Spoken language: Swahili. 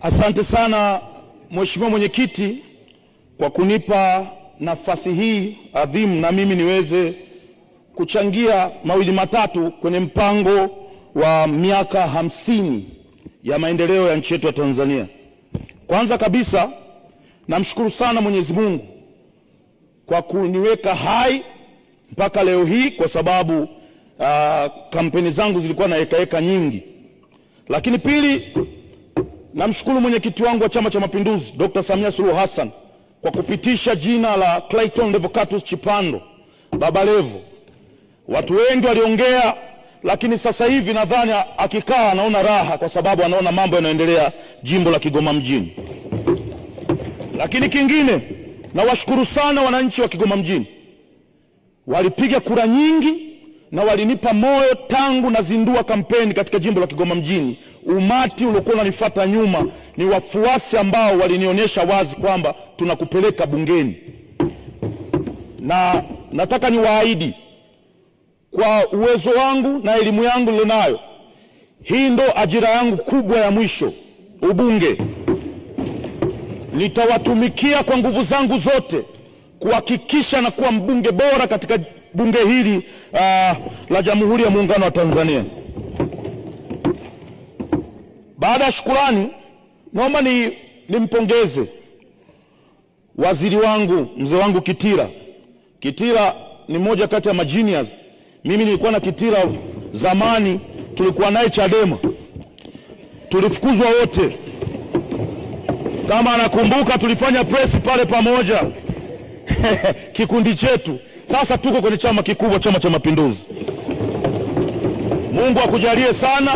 Asante sana Mheshimiwa Mwenyekiti kwa kunipa nafasi hii adhimu na mimi niweze kuchangia mawili matatu kwenye mpango wa miaka 50 ya maendeleo ya nchi yetu ya Tanzania. Kwanza kabisa namshukuru sana Mwenyezi Mungu kwa kuniweka hai mpaka leo hii, kwa sababu kampeni zangu zilikuwa na heka nyingi. Lakini pili, namshukuru mwenyekiti wangu wa Chama cha Mapinduzi Dr. Samia Suluhu Hassan kwa kupitisha jina la Clayton Revocatus Chipando Baba Levo. Watu wengi waliongea, lakini sasa hivi nadhani akikaa anaona raha, kwa sababu anaona mambo yanayoendelea jimbo la Kigoma mjini. Lakini kingine, nawashukuru sana wananchi wa Kigoma mjini, walipiga kura nyingi na walinipa moyo tangu nazindua kampeni katika jimbo la Kigoma mjini. Umati uliokuwa unanifuata nyuma ni wafuasi ambao walinionyesha wazi kwamba tunakupeleka bungeni, na nataka niwaahidi kwa uwezo wangu na elimu yangu nilionayo, hii ndo ajira yangu kubwa ya mwisho, ubunge. Nitawatumikia kwa nguvu zangu zote kuhakikisha na kuwa mbunge bora katika bunge hili la Jamhuri ya Muungano wa Tanzania. Baada ya shukrani, naomba nimpongeze waziri wangu, mzee wangu Kitila. Kitila ni mmoja kati ya magenius. Mimi nilikuwa na Kitila zamani, tulikuwa naye Chadema, tulifukuzwa wote. Kama anakumbuka, tulifanya press pale pamoja kikundi chetu. Sasa tuko kwenye chama kikubwa, Chama cha Mapinduzi. Mungu akujalie sana.